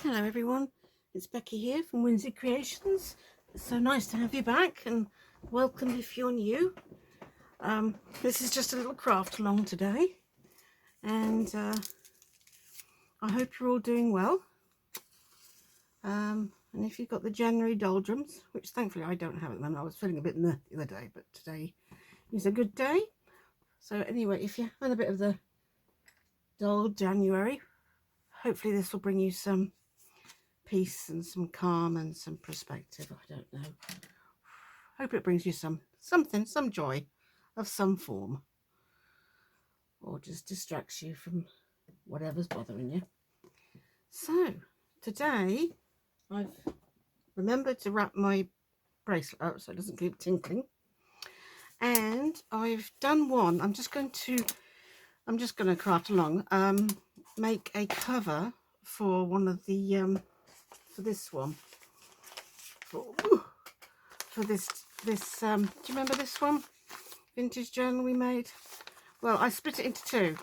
Hello everyone, it's Becky here from Whimsy Creations. It's so nice to have you back and welcome if you're new. This is just a little craft along today and I hope you're all doing well. And if you've got the January doldrums, which thankfully I don't have at the moment, I was feeling a bit the other day, but today is a good day. So anyway, if you're having a bit of the dull January, hopefully this will bring you some peace and some calm and some perspective. I don't know. Hope it brings you some joy of some form, or just distracts you from whatever's bothering you. So today I've remembered to wrap my bracelet up so it doesn't keep tinkling, and I've done one. I'm just going to craft along, make a cover for one of the for this one, for this do you remember this one vintage journal we made? Well, I split it into two.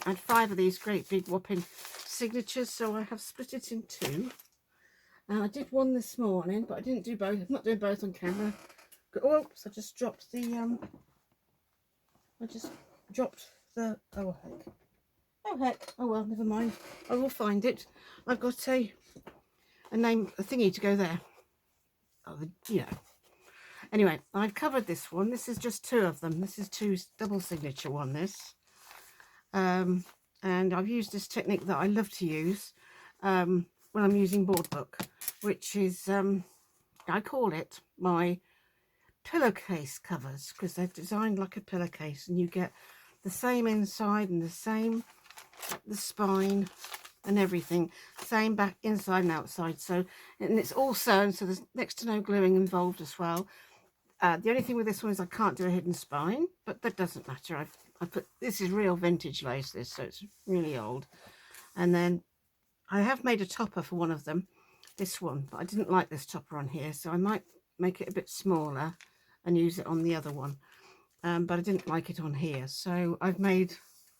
I had 5 of these great big whopping signatures, so I have split it in 2, and I did one this morning, but I didn't do both. I'm not doing both on camera. Oops, I just dropped the oh heck, oh well, never mind, I will find it. I've got a thingy to go there. Anyway, I've covered this one. This is just 2 of them. This is 2 double signature one, this. And I've used this technique that I love to use when I'm using board book, which is, I call it my pillowcase covers, because they're designed like a pillowcase, and you get the same inside and the spine and everything, same back, inside and outside. So, and it's all sewn, so there's next to no gluing involved as well. The only thing with this one is I can't do a hidden spine, but that doesn't matter. I put, this is real vintage lace, this, so it's really old. And then I have made a topper for one of them, this one, but I didn't like this topper on here, so I might make it a bit smaller and use it on the other one. But I didn't like it on here, so I've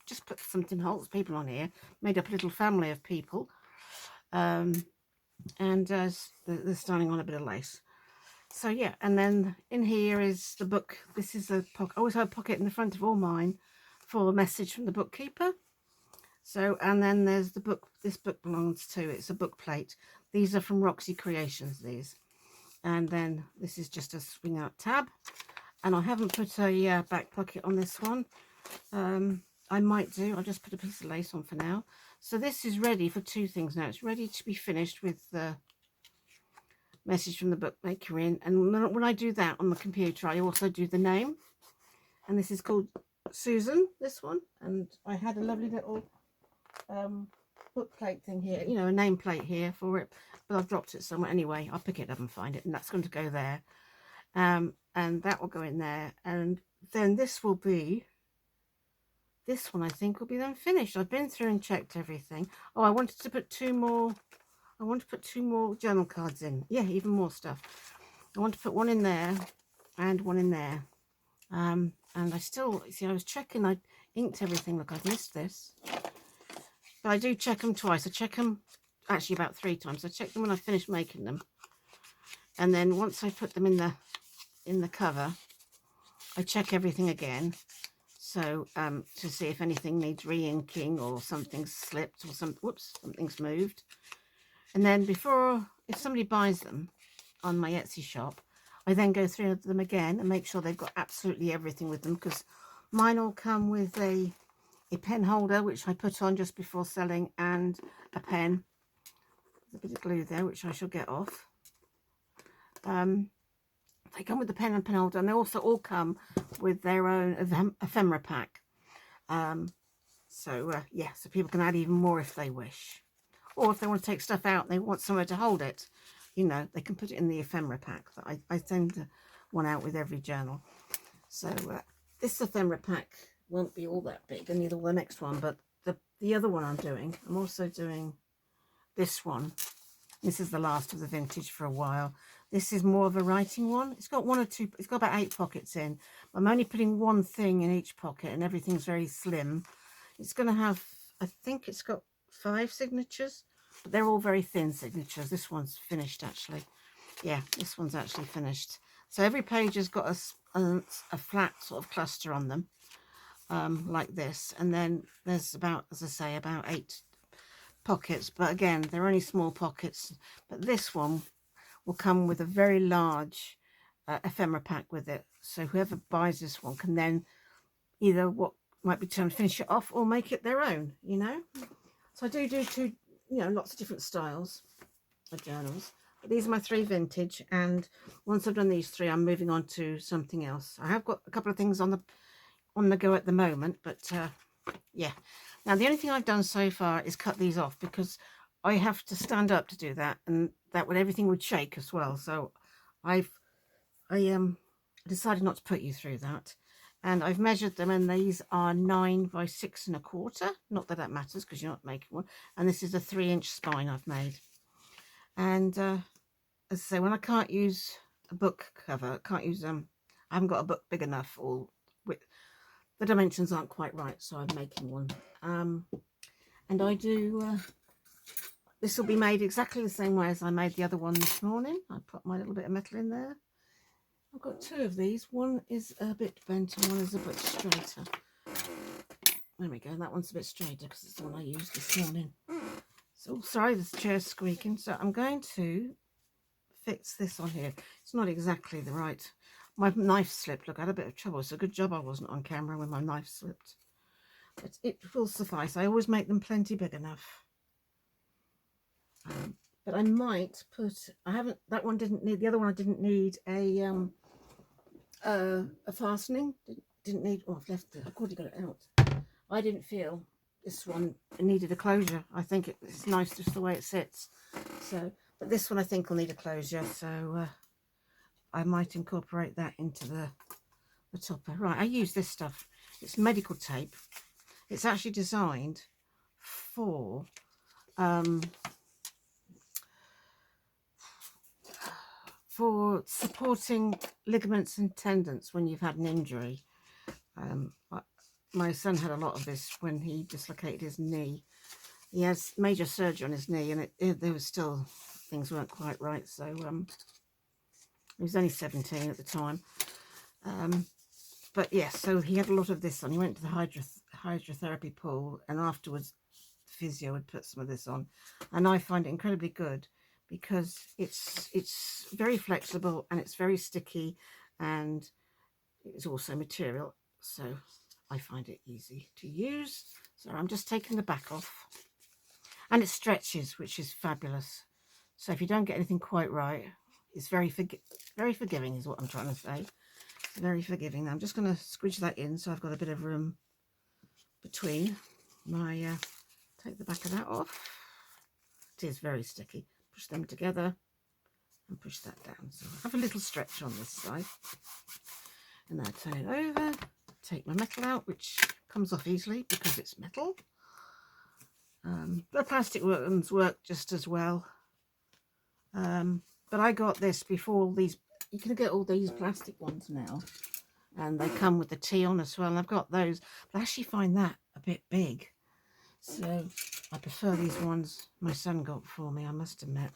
just put something holds people on here, made up a little family of people, and they're starting on a bit of lace. So yeah, and then in here is the book. This is a pocket. I always have a pocket in the front of all mine for a message from the bookkeeper. So, and then there's the book. This book belongs to, it's a book plate. These are from Roxy Creations, these. And then this is just a swing out tab. And I haven't put a back pocket on this one. I might do. I'll just put a piece of lace on for now. So this is ready for 2 things now. It's ready to be finished with the message from the bookmaker in, and when I do that on the computer, I also do the name, and this is called Susan, this one, and I had a lovely little book plate thing here, you know, a name plate here for it, but I've dropped it somewhere. Anyway, I'll pick it up and find it, and that's going to go there, and that will go in there, and then this one I think will be then finished. I've been through and checked everything. Oh, I wanted to put 2 more. I want to put 2 more journal cards in. Yeah, even more stuff. I want to put one in there and one in there. And I still, see, I was checking, I inked everything. Look, I've missed this. But I do check them twice. I check them actually about 3 times. I check them when I finish making them. And then once I put them in the cover, I check everything again. So to see if anything needs re-inking or something's slipped or something's moved. And then if somebody buys them on my Etsy shop, I then go through them again and make sure they've got absolutely everything with them, because mine all come with a pen holder, which I put on just before selling, and a pen. There's a bit of glue there, which I shall get off. They come with the pen and pen holder, and they also all come with their own ephemera pack. So people can add even more if they wish. Or if they want to take stuff out and they want somewhere to hold it, you know, they can put it in the ephemera pack. I send one out with every journal. So this ephemera pack won't be all that big, and neither will the next one. But the other one I'm also doing this one. This is the last of the vintage for a while. This is more of a writing one. It's got 1 or 2, it's got about 8 pockets in. I'm only putting 1 thing in each pocket, and everything's very slim. It's going to have, I think it's got 5 signatures. but they're all very thin signatures. This one's finished actually. Yeah, this one's actually finished. So every page has got a flat sort of cluster on them, like this. And then there's about, as I say, about 8 pockets. But again, they're only small pockets. But this one will come with a very large ephemera pack with it. So whoever buys this one can then either what might be termed finish it off or make it their own, you know. So I do two, you know, lots of different styles of journals. But these are my 3 vintage, and once I've done these 3, I'm moving on to something else. I have got a couple of things on the go at the moment, but yeah. Now the only thing I've done so far is cut these off, because I have to stand up to do that, and that would everything would shake as well. So I decided not to put you through that. And I've measured them, and these are 9 by 6 1/4. Not that that matters because you're not making one. And this is a 3-inch spine I've made. And as I say, when I can't use a book cover, I can't use I haven't got a book big enough, or the dimensions aren't quite right, so I'm making one. And I do. This will be made exactly the same way as I made the other one this morning. I put my little bit of metal in there. I've got 2 of these. One is a bit bent and one is a bit straighter. There we go. That one's a bit straighter because it's the one I used this morning. So, sorry, this chair's squeaking. So I'm going to fix this on here. It's not exactly the right. My knife slipped. Look, I had a bit of trouble. It's a good job I wasn't on camera when my knife slipped. But it will suffice. I always make them plenty big enough. But I might put. I haven't. That one didn't need. The other one I didn't need a fastening. Didn't need. Oh, I've left it. I've already got it out. I didn't feel this one needed a closure. I think it's nice just the way it sits. So, but this one I think will need a closure. So I might incorporate that into the topper. Right. I use this stuff. It's medical tape. It's actually designed for supporting ligaments and tendons when you've had an injury. My son had a lot of this when he dislocated his knee. He has major surgery on his knee, and there was still, things weren't quite right. So he was only 17 at the time. But yes, so he had a lot of this on. He went to the hydrotherapy pool, and afterwards physio would put some of this on. And I find it incredibly good, because it's very flexible and it's very sticky, and it's also material, so I find it easy to use. So I'm just taking the back off, and it stretches, which is fabulous. So if you don't get anything quite right, it's very forgiving is what I'm trying to say. It's very forgiving. Now I'm just going to squidge that in so I've got a bit of room between my take the back of that off. It is very sticky. Push them together and push that down. So I have a little stretch on this side. And now turn it over, take my metal out, which comes off easily because it's metal. The plastic ones work just as well. But I got this before these. You can get all these plastic ones now, and they come with the T on as well. And I've got those, but I actually find that a bit big. So I prefer these ones my son got for me, I must admit.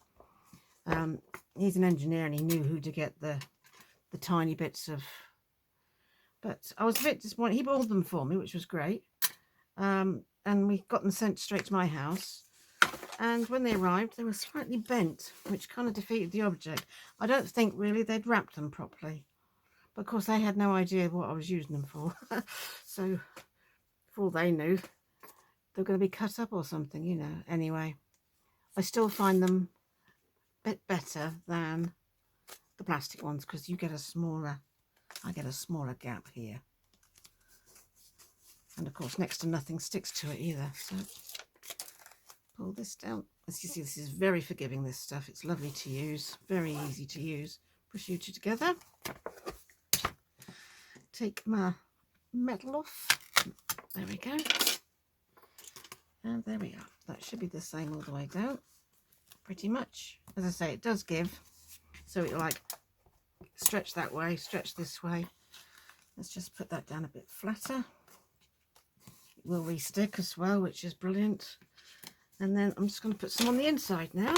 He's an engineer and he knew who to get the tiny bits of. But I was a bit disappointed. He bought them for me, which was great. And we got them sent straight to my house. And when they arrived, they were slightly bent, which kind of defeated the object. I don't think really they'd wrapped them properly. But of course, they had no idea what I was using them for. So for all they knew, they're going to be cut up or something, you know. Anyway, I still find them a bit better than the plastic ones, because you get a smaller, I get a smaller gap here. And of course, next to nothing sticks to it either. So pull this down. As you see, this is very forgiving, this stuff. It's lovely to use, very easy to use. Push you two together. Take my metal off. There we go. And there we are. That should be the same all the way down, pretty much. As I say, it does give, so it'll like stretch that way, stretch this way. Let's just put that down a bit flatter. It will re-stick as well, which is brilliant. And then I'm just going to put some on the inside now.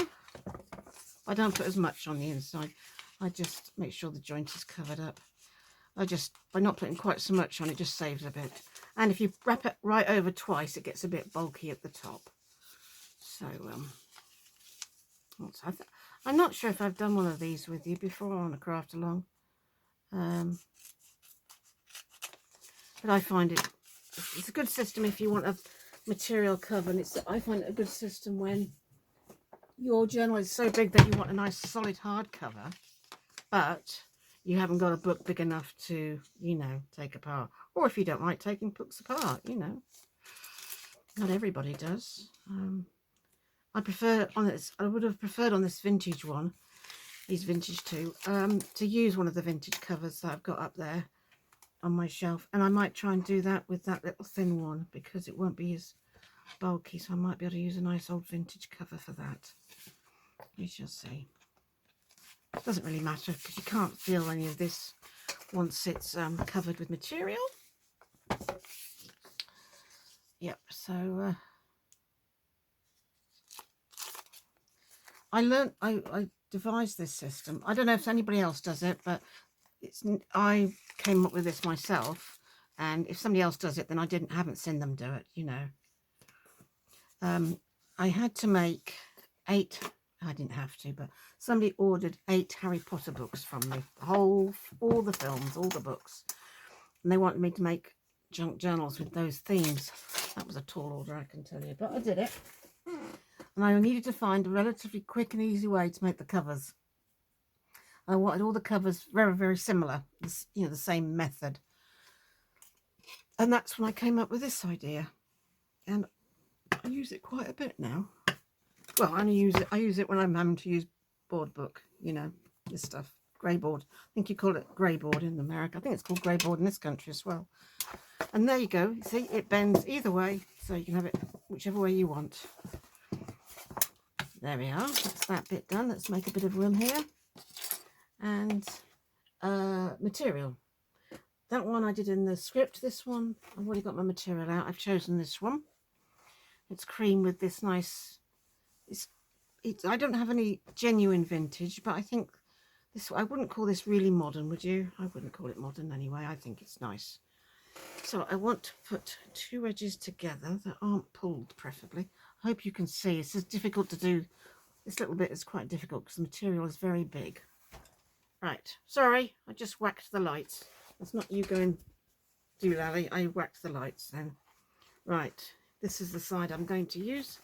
I don't put as much on the inside. I just make sure the joint is covered up. By not putting quite so much on, it just saves a bit. And if you wrap it right over twice, it gets a bit bulky at the top. So, I'm not sure if I've done one of these with you before on a craft along. But I find it's a good system if you want a material cover. And I find it a good system when your journal is so big that you want a nice solid hardcover, but you haven't got a book big enough to, you know, take apart. Or if you don't like taking books apart, you know. Not everybody does. I would have preferred on this vintage one, these vintage two, to use one of the vintage covers that I've got up there on my shelf. And I might try and do that with that little thin one because it won't be as bulky. So I might be able to use a nice old vintage cover for that. We shall see. It doesn't really matter because you can't feel any of this once it's covered with material. Yep, so I devised this system. I don't know if anybody else does it, but I came up with this myself. And if somebody else does it, then haven't seen them do it, you know. I had to make 8. I didn't have to, but somebody ordered 8 Harry Potter books from me. All the films, all the books. And they wanted me to make junk journals with those themes. That was a tall order, I can tell you, but I did it. And I needed to find a relatively quick and easy way to make the covers. I wanted all the covers very, very similar, you know, the same method. And that's when I came up with this idea. And I use it quite a bit now. Well, I use it when I'm having to use board book, you know, this stuff. Grey board. I think you call it grey board in America. I think it's called grey board in this country as well. And there you go. See, it bends either way, so you can have it whichever way you want. There we are. That's that bit done. Let's make a bit of room here. And material. That one I did in the script. This one, I've already got my material out. I've chosen this one. It's cream with this nice... I don't have any genuine vintage, but I think this, I wouldn't call this really modern, would you? I wouldn't call it modern anyway. I think it's nice. So I want to put 2 edges together that aren't pulled, preferably. I hope you can see. It's just difficult to do. This little bit is quite difficult because the material is very big. Right. Sorry, I just whacked the lights. That's not you going doolally. I whacked the lights then. Right. This is the side I'm going to use.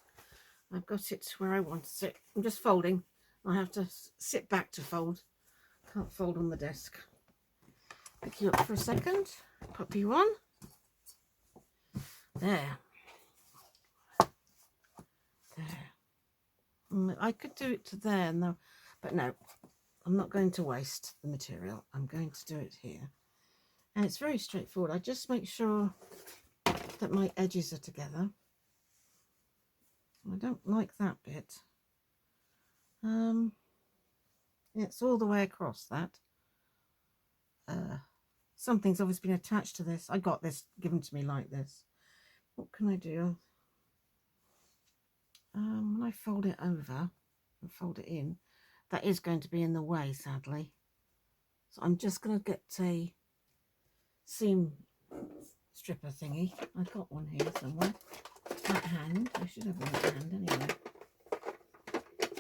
I've got it where I want it. I'm just folding. I have to sit back to fold. Can't fold on the desk. Pick you up for a second. Pop you on. There. There. I could do it to there, no, but no. I'm not going to waste the material. I'm going to do it here. And it's very straightforward. I just make sure that my edges are together. I don't like that bit. It's all the way across that. Something's obviously been attached to this. I got this given to me like this. What can I do? When I fold it over and fold it in, that is going to be in the way, sadly. So I'm just going to get a seam stripper thingy. I've got one here somewhere. That hand. I should have one at hand anyway.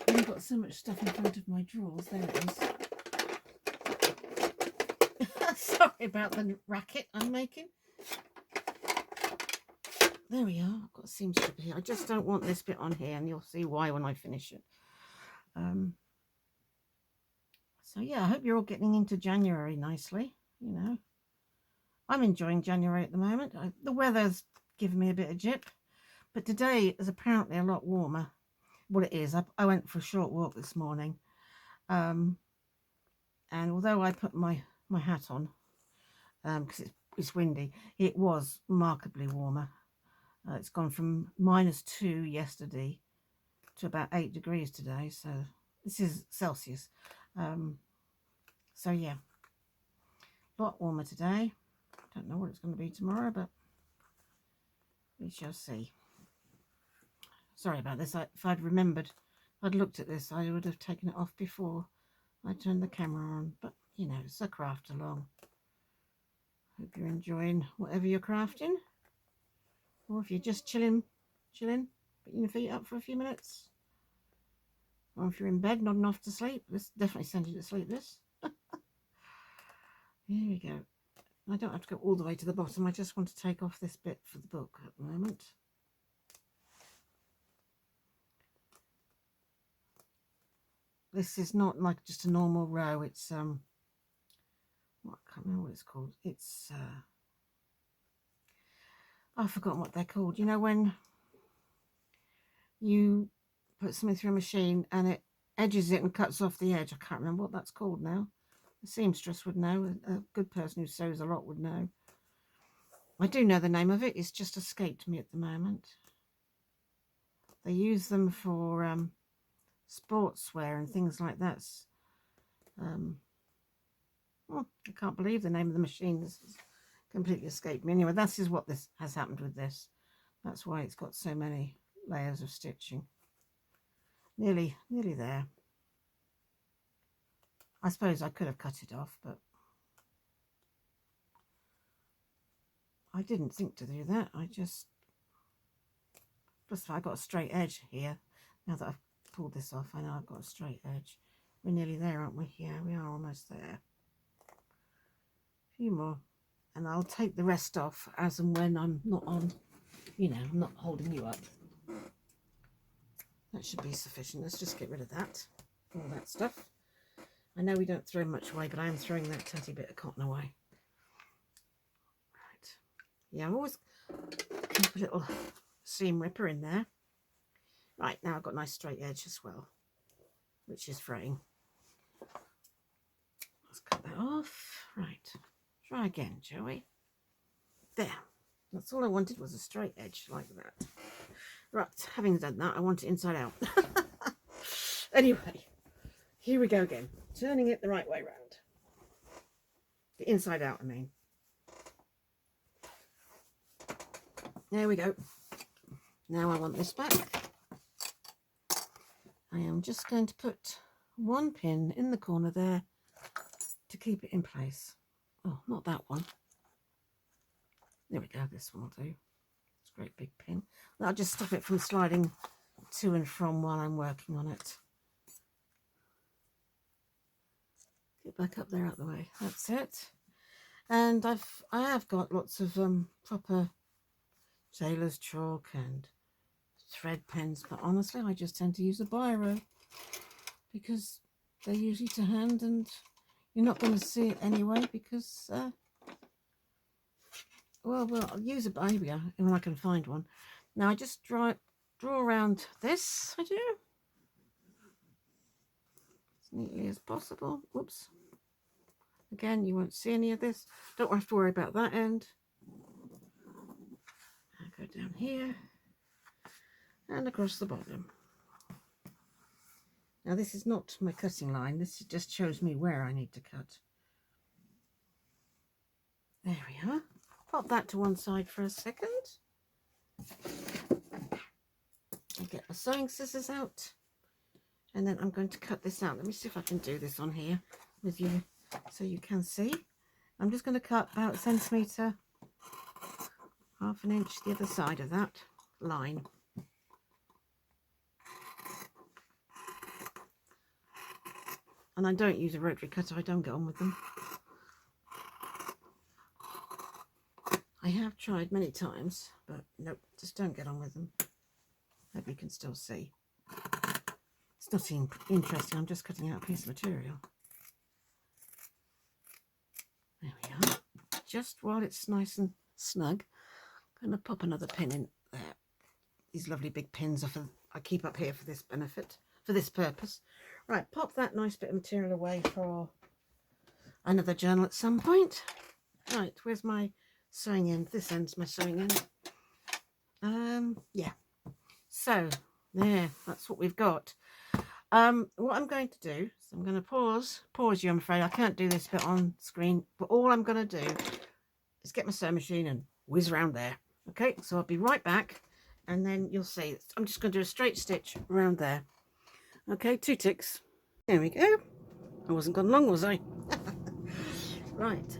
I've got so much stuff in front of my drawers. There it is. Sorry about the racket I'm making. There we are. I've got a seam stripper here. I just don't want this bit on here, and you'll see why when I finish it. So yeah, I hope you're all getting into January nicely. You know, I'm enjoying January at the moment. The weather's given me a bit of jip, but today is apparently a lot warmer. Well, it is. I went for a short walk this morning, and although I put my hat on because it's windy, it was remarkably warmer. It's gone from -2 yesterday to about 8 degrees today. So this is Celsius. So yeah, a lot warmer today. Don't know what it's going to be tomorrow, but we shall see. Sorry about this. If I'd remembered, if I'd looked at this, I would have taken it off before I turned the camera on. But, you know, it's a craft along. Hope you're enjoying whatever you're crafting. Or if you're just chilling, putting your feet up for a few minutes. Or if you're in bed, nodding off to sleep. This definitely sends you to sleep, this. Here we go. I don't have to go all the way to the bottom. I just want to take off this bit for the book at the moment. This is not like just a normal row. It's, I can't remember what it's called. It's, I've forgotten what they're called. You know, when you put something through a machine and it edges it and cuts off the edge. I can't remember what that's called now. The seamstress would know. A good person who sews a lot would know. I do know the name of it. It's just escaped me at the moment. They use them for sportswear and things like that. I can't believe the name of the machine. This has completely escaped me. Anyway, this is what this has happened with this. That's why it's got so many layers of stitching. Nearly there. I suppose I could have cut it off, but I didn't think to do that. Plus I got a straight edge here. Now that I've pulled this off, I know I've got a straight edge. We're nearly there, aren't we? Yeah, we are almost there. A few more. And I'll take the rest off as and when I'm not on, you know, I'm not holding you up. That should be sufficient. Let's just get rid of that. All that stuff. I know we don't throw much away, but I am throwing that tatty bit of cotton away. Right. Yeah, I've always keep a little seam ripper in there. Right, now I've got a nice straight edge as well, which is fraying. Let's cut that off. Right. Try again, Joey. There. That's all I wanted, was a straight edge like that. Right, having done that, I want it inside out. Anyway, here we go again. Turning it the right way round. The inside out, I mean. There we go. Now I want this back. I am just going to put one pin in the corner there to keep it in place. Oh, not that one. There we go, this one will do. It's a great big pin. That'll just stop it from sliding to and from while I'm working on it. Get back up there out the way. That's it. And I have got lots of proper tailor's chalk and thread pens, but honestly I just tend to use a biro because they're usually to hand and you're not going to see it anyway because well I'll use a biro when I can find one. Now I just draw around this, I do, as neatly as possible. Whoops. Again, you won't see any of this. Don't have to worry about that end. I go down here and across the bottom. Now this is not my cutting line. This just shows me where I need to cut. There we are. Pop that to one side for a second. I'll get my sewing scissors out. And then I'm going to cut this out. Let me see if I can do this on here with you so you can see. I'm just going to cut about 1 centimetre, ½ an inch the other side of that line. And I don't use a rotary cutter, I don't get on with them. I have tried many times, but nope, just don't get on with them. Hope you can still see. It's not interesting, I'm just cutting out a piece of material. There we are. Just while it's nice and snug, I'm going to pop another pin in there. These lovely big pins I keep up here for this benefit, for this purpose. Right, pop that nice bit of material away for another journal at some point. Right, where's my sewing end? This end's my sewing end. Yeah. So, there, that's what we've got. What I'm going to do is I'm going to pause you, I'm afraid. I can't do this bit on screen, but all I'm going to do is get my sewing machine and whiz around there. Okay, so I'll be right back and then you'll see. I'm just going to do a straight stitch around there. Okay, 2 ticks. There we go. I wasn't gone long, was I? Right.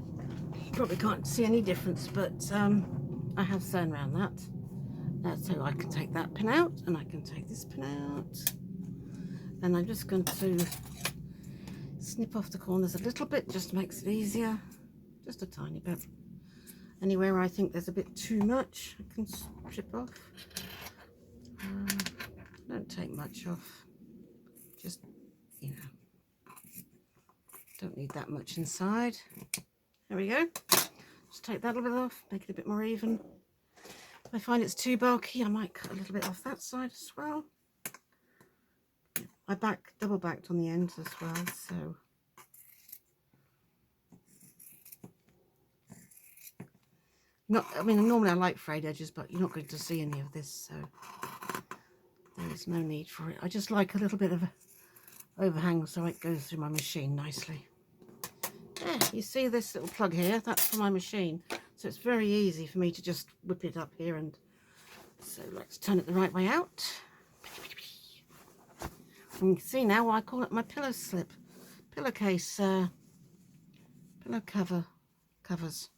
Probably can't see any difference, but I have sewn around that. So I can take that pin out, and I can take this pin out. And I'm just going to snip off the corners a little bit, just makes it easier. Just a tiny bit. Anywhere I think there's a bit too much, I can strip off. Don't take much off. Just, you know, don't need that much inside. There we go. Just take that a little bit off, make it a bit more even. If I find it's too bulky, I might cut a little bit off that side as well. I double backed on the ends as well, so. I mean, normally I like frayed edges, but you're not going to see any of this, so there is no need for it. I just like a little bit of overhang so it goes through my machine nicely. Yeah, you see this little plug here? That's for my machine, so it's very easy for me to just whip it up here. And so let's turn it the right way out. And you can see now why I call it my pillow slip, pillowcase, pillow covers.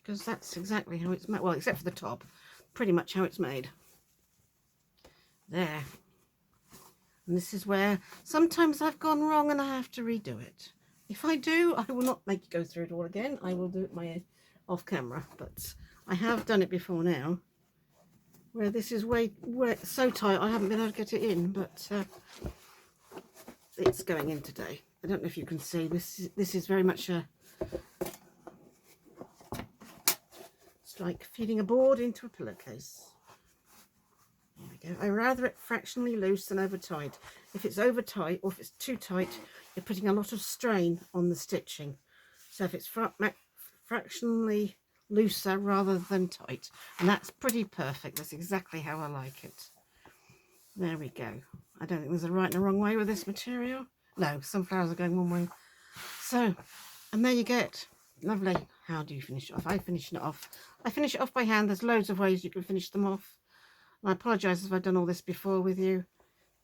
Because that's exactly how it's made. Well, except for the top, pretty much how it's made. There. And this is where sometimes I've gone wrong and I have to redo it. If I do, I will not make you go through it all again. I will do it off camera. But I have done it before now, where this is way so tight I haven't been able to get it in. But it's going in today. I don't know if you can see. This is very much a. Like feeding a board into a pillowcase. There we go. I rather it fractionally loose than over tight. If it's over tight or if it's too tight, you're putting a lot of strain on the stitching. So if it's fractionally looser rather than tight, and that's pretty perfect. That's exactly how I like it. There we go. I don't think there's a right and a wrong way with this material. No, sunflowers are going one way. So, and there you get. Lovely. How do you finish it off? I finish it off by hand. There's loads of ways you can finish them off. And I apologise if I've done all this before with you.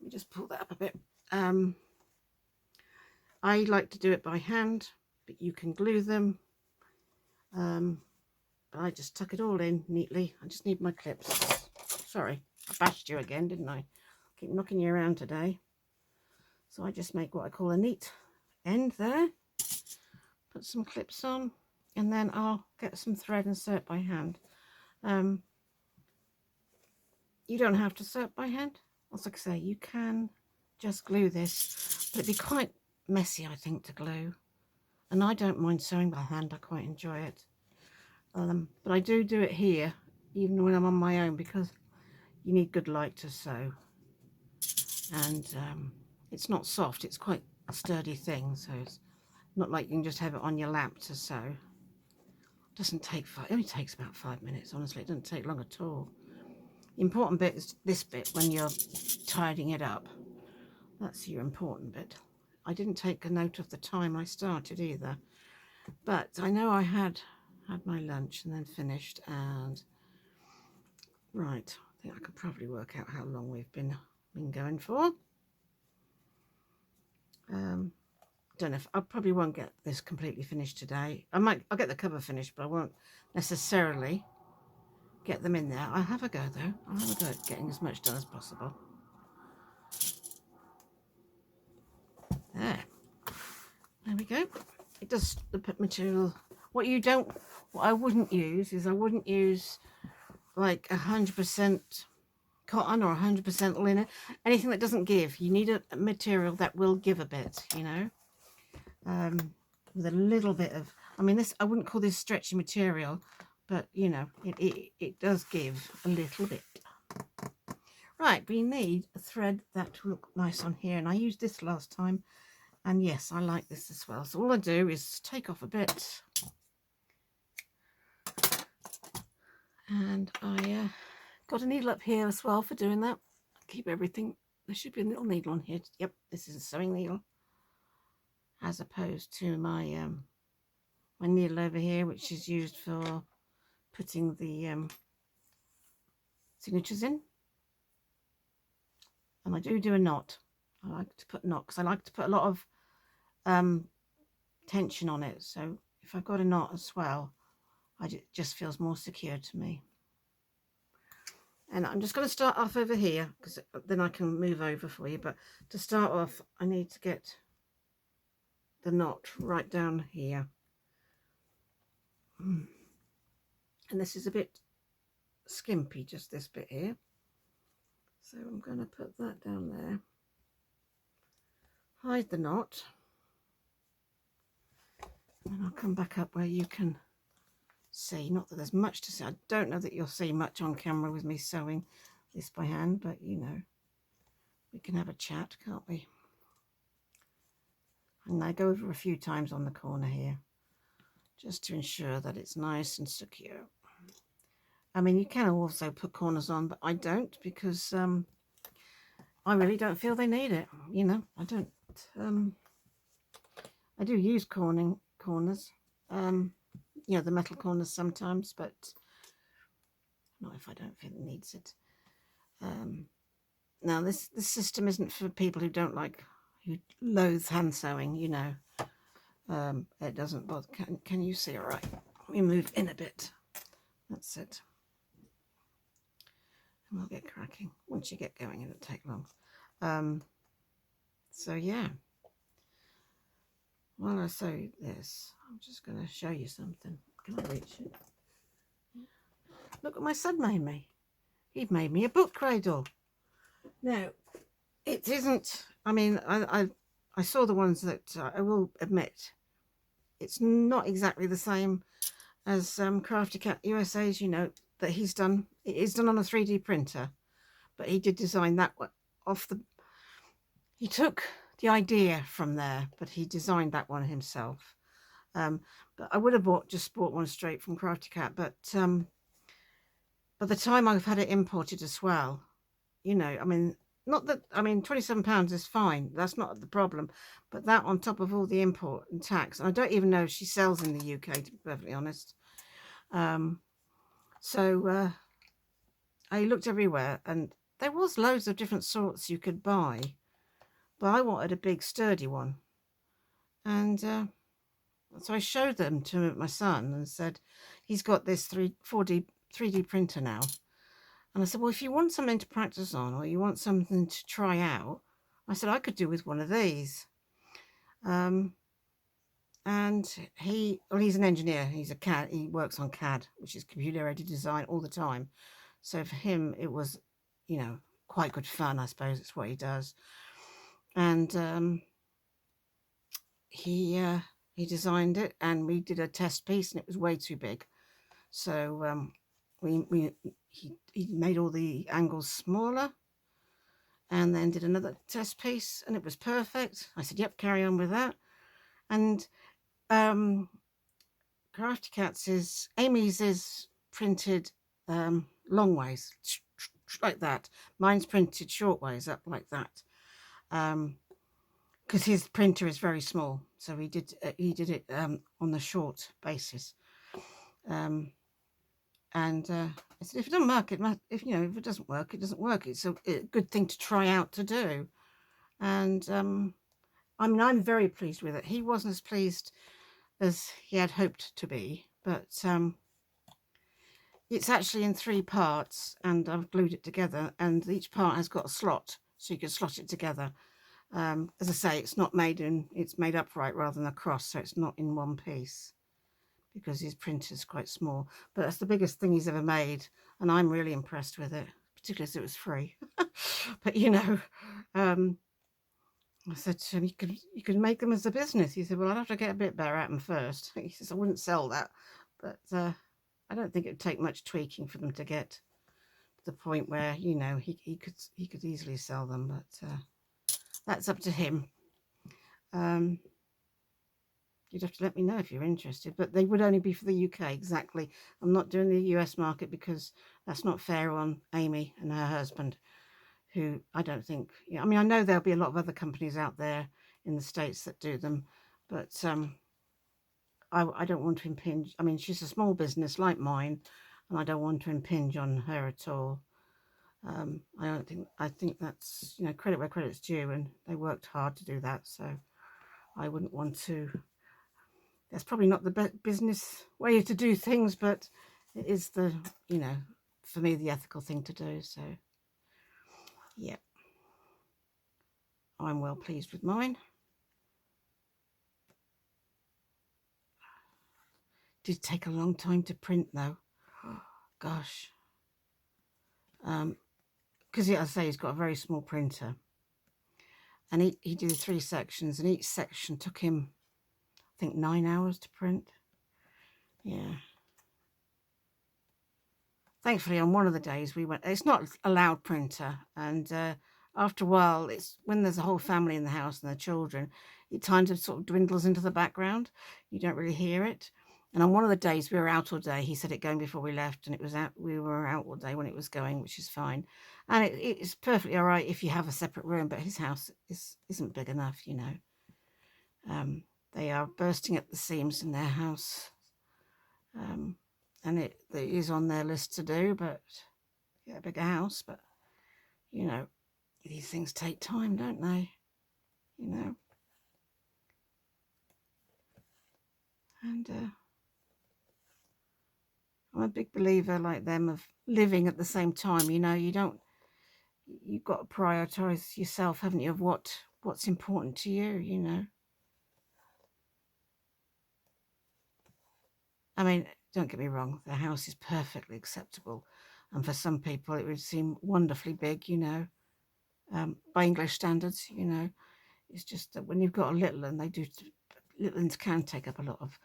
Let me just pull that up a bit. I like to do it by hand, but you can glue them. But I just tuck it all in neatly. I just need my clips. Sorry, I bashed you again, didn't I? Keep knocking you around today. So I just make what I call a neat end there. Put some clips on, and then I'll get some thread and sew it by hand. You don't have to sew it by hand. As I say, you can just glue this, but it'd be quite messy, I think, to glue. And I don't mind sewing by hand. I quite enjoy it. But I do it here, even when I'm on my own, because you need good light to sew. And it's not soft. It's quite a sturdy thing, so it's not like you can just have it on your lap to sew. It doesn't take it only takes about 5 minutes, honestly. It doesn't take long at all. The important bit is this bit when you're tidying it up. That's your important bit. I didn't take a note of the time I started either. But I know I had my lunch and then finished, and right, I think I could probably work out how long we've been going for. Don't know if I probably won't get this completely finished today. I'll get the cover finished, but I won't necessarily get them in there. I'll have a go though. I'll have a go at getting as much done as possible. There we go. It does the material. What I wouldn't use is I wouldn't use like 100% cotton or 100% linen. Anything that doesn't give. You need a material that will give a bit, you know. With a little bit of, I mean, this, I wouldn't call this stretchy material, but you know, it does give a little bit. Right, we need a thread that will look nice on here, and I used this last time, and yes, I like this as well. So all I do is take off a bit, and I got a needle up here as well for doing that. Keep everything. There should be a little needle on here. Yep, this is a sewing needle, as opposed to my my needle over here, which is used for putting the signatures in. And I do a knot. I like to put knot because I like to put a lot of tension on it. So if I've got a knot as well, it just feels more secure to me. And I'm just going to start off over here because then I can move over for you. But to start off, I need to get the knot right down here. And this is a bit skimpy, just this bit here. So I'm going to put that down there. Hide the knot. And I'll come back up where you can see. Not that there's much to see. I don't know that you'll see much on camera with me sewing this by hand, but you know, we can have a chat, can't we? And I go over a few times on the corner here, just to ensure that it's nice and secure. I mean, you can also put corners on, but I don't because I really don't feel they need it. You know, I don't. I do use corners, you know, the metal corners sometimes, but not if I don't feel it needs it. Now, this system isn't for people who don't like, who loathe hand sewing, you know. It doesn't bother. Can you see all right? Let me move in a bit. That's it. And we'll get cracking. Once you get going, it'll take long. So, yeah. While I sew this, I'm just going to show you something. Can I reach it? Look what my son made me. He made me a book cradle. Now, it isn't, I mean, I saw the ones that I will admit, it's not exactly the same as Crafty Cat USA's, you know, that he's done. It is done on a 3D printer, but he did design that one off the, he took the idea from there, but he designed that one himself. But I would have just bought one straight from Crafty Cat, but by the time I've had it imported as well, you know, I mean, not that, I mean, £27 is fine. That's not the problem. But that on top of all the import and tax, and I don't even know if she sells in the UK, to be perfectly honest. So I looked everywhere and there was loads of different sorts you could buy. But I wanted a big sturdy one. And so I showed them to my son and said, he's got this 3D printer now. And I said, well, if you want something to practice on or you want something to try out, I said, I could do with one of these. And he's an engineer. He's a CAD. He works on CAD, which is computer-aided design all the time. So for him, it was, you know, quite good fun, I suppose. It's what he does. And he designed it, and we did a test piece, and it was way too big. So he made all the angles smaller and then did another test piece, and it was perfect. I said, yep, carry on with that. And Crafty Cat's Amy's is printed long ways, like that. Mine's printed short ways, up like that. Because his printer is very small, so he did it on the short basis. And I said, if it doesn't work, if it doesn't work, it doesn't work. It's a good thing to try out to do. And I mean, I'm very pleased with it. He wasn't as pleased as he had hoped to be, but it's actually in 3 parts, and I've glued it together, and each part has got a slot, so you can slot it together. As I say, it's made upright rather than across, so it's not in one piece, because his printer's quite small. But that's the biggest thing he's ever made, and I'm really impressed with it, particularly as it was free. But you know, I said to him, you could make them as a business. He said, well, I'd have to get a bit better at them first. He says, I wouldn't sell that, but I don't think it'd take much tweaking for them to get to the point where, you know, he could easily sell them, but that's up to him. You'd have to let me know if you're interested, but they would only be for the UK, exactly. I'm not doing the US market because that's not fair on Amy and her husband, who I don't think, I mean, I know there'll be a lot of other companies out there in the States that do them, but I don't want to impinge. I mean, she's a small business like mine, and I don't want to impinge on her at all. I think that's, you know, credit where credit's due, and they worked hard to do that. So I wouldn't want to. That's probably not the business way to do things, but it is the, you know, for me, the ethical thing to do. So yeah, I'm well pleased with mine. Did take a long time to print though. Gosh. Because as I say, he's got a very small printer, and he did 3 sections, and each section took him, I think, 9 hours to print. Yeah. Thankfully, on one of the days we went, it's not a loud printer, and after a while, it's when there's a whole family in the house and the children, it kind of sort of dwindles into the background. You don't really hear it. And on one of the days we were out all day, he said it going before we left, and it was out. We were out all day when it was going, which is fine. And it's perfectly all right if you have a separate room, but his house isn't big enough, you know. They are bursting at the seams in their house. And it is on their list to do, but get a bigger house. But, you know, these things take time, don't they? You know. And I'm a big believer, like them, of living at the same time. You know, you've got to prioritize yourself, haven't you, of what's important to you, you know. I mean, don't get me wrong, the house is perfectly acceptable. And for some people, it would seem wonderfully big, you know, by English standards, you know. It's just that when you've got a little, and little ones can take up a lot of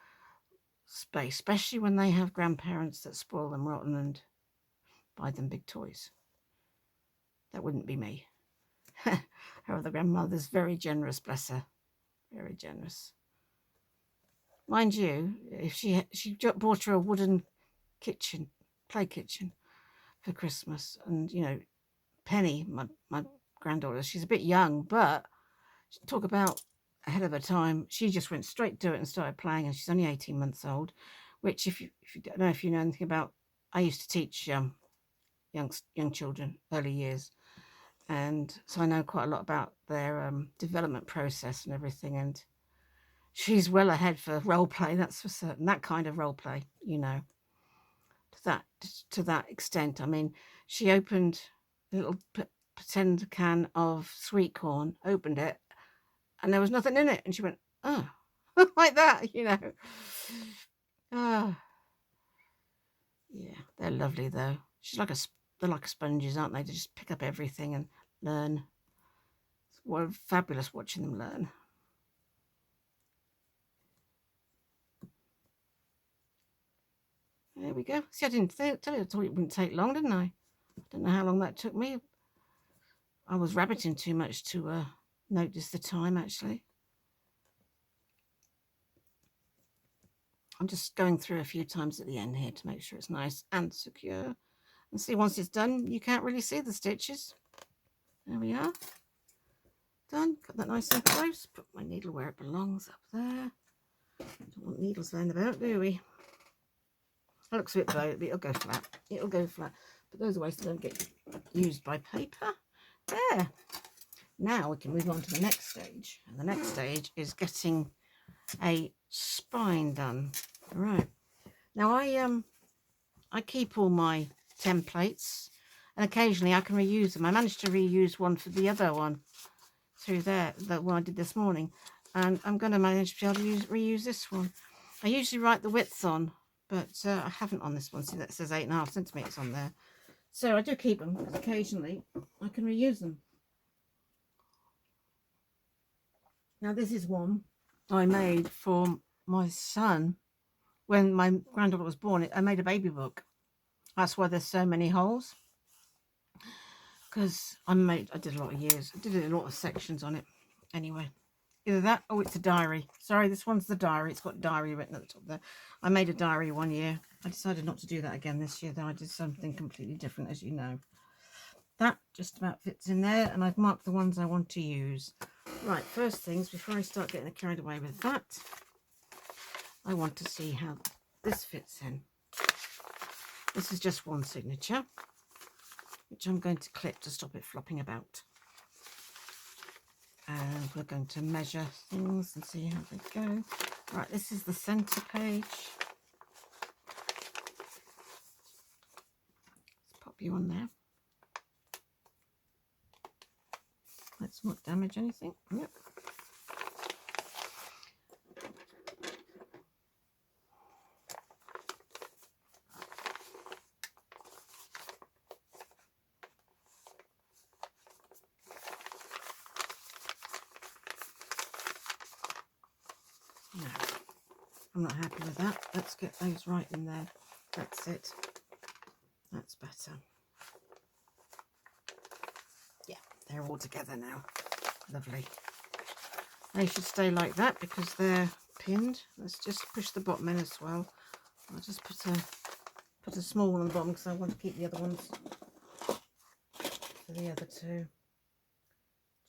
space, especially when they have grandparents that spoil them rotten and buy them big toys. That wouldn't be me. Her other grandmother's very generous, bless her. Very generous. Mind you, if she bought her a wooden kitchen, play kitchen for Christmas, and, you know, Penny, my granddaughter, she's a bit young, but talk about ahead of her time. She just went straight to it and started playing, and she's only 18 months old, which if you don't know, if you know anything about, I used to teach young children, early years, and so I know quite a lot about their development process and everything, and she's well ahead for role play, that's for certain. That kind of role play, you know, to that extent. I mean, she opened a little pretend can of sweet corn, opened it, and there was nothing in it, and she went, oh, like that, you know. Ah, yeah, they're lovely though. They're like sponges, aren't they? They just pick up everything and learn. It's fabulous watching them learn. There we go. See, I didn't tell you. I thought it wouldn't take long, didn't I? I don't know how long that took me. I was rabbiting too much to notice the time, actually. I'm just going through a few times at the end here to make sure it's nice and secure. And see, once it's done, you can't really see the stitches. There we are. Done. Got that nice and close. Put my needle where it belongs, up there. Don't want needles laying about, do we? It looks a bit low, but it'll go flat. It'll go flat. But those ways don't get used by paper. There. Now we can move on to the next stage. And the next stage is getting a spine done. All right. Now I keep all my templates, and occasionally I can reuse them. I managed to reuse one for the other one through there, the one I did this morning, and I'm going to manage to be able to reuse this one. I usually write the width on, but I haven't on this one. See, that says 8.5 centimeters on there. So I do keep them because occasionally I can reuse them. Now this is one I made for my son when my granddaughter was born. I made a baby book. That's why there's so many holes. Because I did a lot of years. I did a lot of sections on it. Anyway, either that or it's a diary. Sorry, this one's the diary. It's got diary written at the top there. I made a diary one year. I decided not to do that again this year, though. I did something completely different, as you know. That just about fits in there, and I've marked the ones I want to use. Right, first things, before I start getting carried away with that, I want to see how this fits in. This is just one signature. which I'm going to clip to stop it flopping about. And we're going to measure things and see how they go. Right, this is the centre page. Let's pop you on there. Let's not damage anything. Yep. No, I'm not happy with that. Let's get those right in there. That's it. That's better. Yeah, they're all together now. Lovely. They should stay like that because they're pinned. Let's just push the bottom in as well. I'll just put a small one on the bottom because I want to keep the other ones for the other two.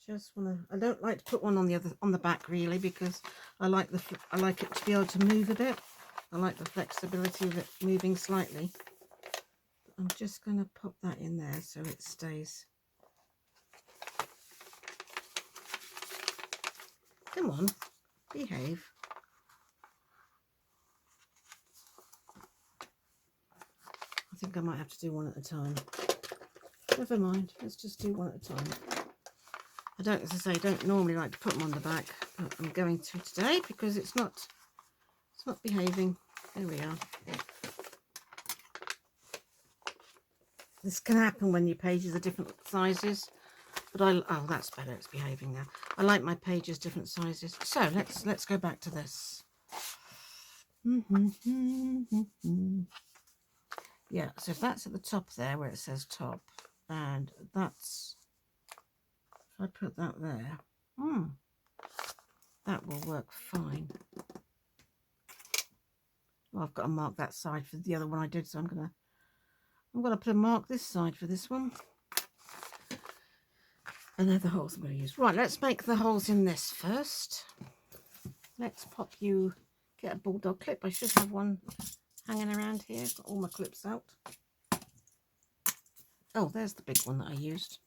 Just want to. I don't like to put one on the back really because I like it to be able to move a bit. I like the flexibility of it moving slightly. I'm just going to pop that in there so it stays. Come on, behave. I think I might have to do one at a time. Never mind, let's just do one at a time. I don't, as I say, don't normally like to put them on the back, but I'm going to today because it's not behaving. There we are. This can happen when your pages are different sizes, but oh, that's better. It's behaving now. I like my pages different sizes. So let's go back to this. Yeah. So if that's at the top there where it says top, and that's, if I put that there, that will work fine. Well, I've got to mark that side for the other one I did, so I'm gonna put a mark this side for this one. And they're the holes I'm going to use. Right, let's make the holes in this first. Let's pop you, get a bulldog clip. I should have one hanging around here. Got all my clips out. Oh, there's the big one that I used.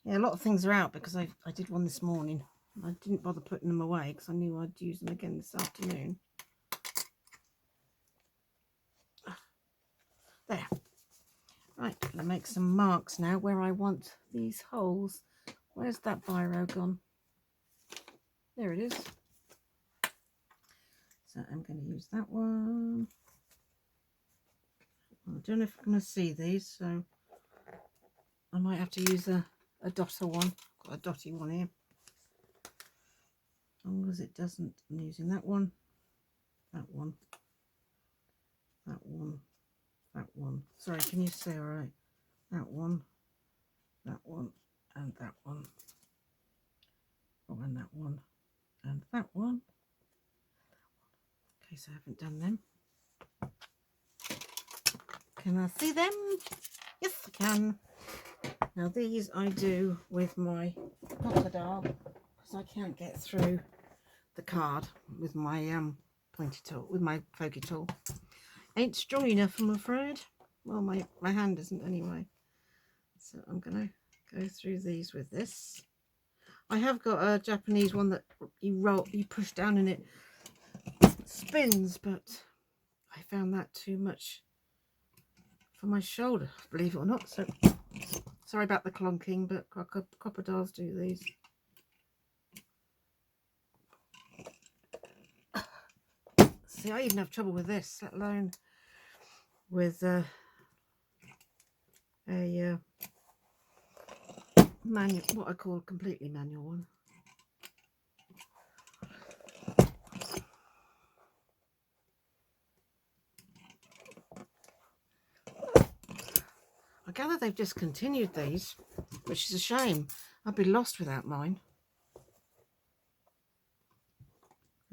Yeah, a lot of things are out because I did one this morning. I didn't bother putting them away because I knew I'd use them again this afternoon. There. Right, I'm going to make some marks now where I want these holes. Where's that biro gone? There it is. So I'm going to use that one. I don't know if I'm going to see these, so I might have to use a dotter one. Got a dotty one here. As long as it doesn't, I'm using that one, that one, that one, that one. Sorry, can you see all right? That one, and that one. Oh, and that one, and that one. Okay, so I haven't done them. Can I see them? Yes, I can. Now these I do with my crocodile because I can't get through the card with my pointy tool, with my pokey tool. Ain't strong enough, I'm afraid. Well, my hand isn't anyway. So I'm gonna go through these with this. I have got a Japanese one that you push down and it spins, but I found that too much for my shoulder, believe it or not. So sorry about the clonking, but crocodiles do these. See, I even have trouble with this, let alone with a manual, what I call a completely manual one. I gather they've discontinued these, which is a shame. I'd be lost without mine.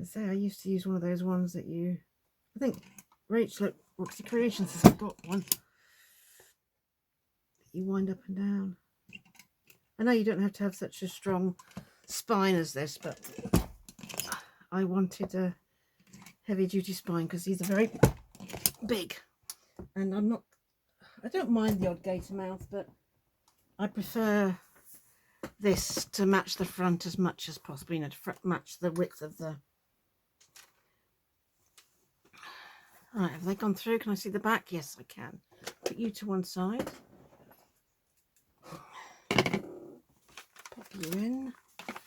I say I used to use one of those ones that I think Rachel at Roxy Creations has got one that you wind up and down. I know you don't have to have such a strong spine as this, but I wanted a heavy duty spine because these are very big, and I don't mind the odd gator mouth, but I prefer this to match the front as much as possible, you know, to match the width of the... Right, have they gone through? Can I see the back? Yes, I can. Put you to one side. Pop you in.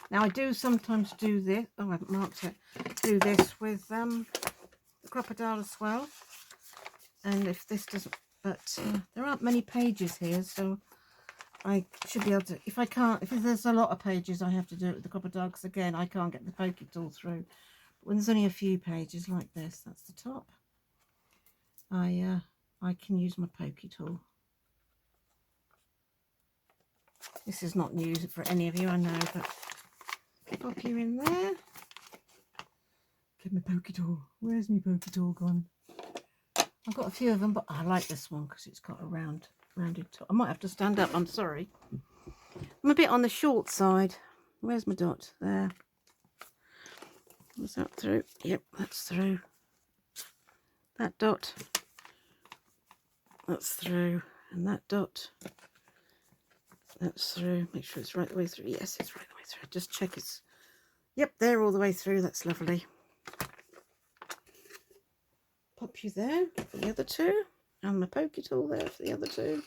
Now I do sometimes do this. Oh, I haven't marked it. Do this with the crocodile as well. And if this doesn't, but there aren't many pages here, so I should be able to. If I can't, if there's a lot of pages, I have to do it with the crocodile because again, I can't get the pokey tool through. But when there's only a few pages like this, that's the top. I can use my pokey tool. This is not new for any of you, I know, but pop you in there. Get my pokey tool. Where's my pokey tool gone? I've got a few of them, but I like this one because it's got a rounded top. I might have to stand up, I'm sorry. I'm a bit on the short side. Where's my dot? There. Was that through? Yep, that's through. That dot. That's through. And that dot. That's through. Make sure it's right the way through. Yes, it's right the way through. Just check it's... Yep, they're all the way through. That's lovely. Pop you there for the other two. And my pokey tool there for the other two.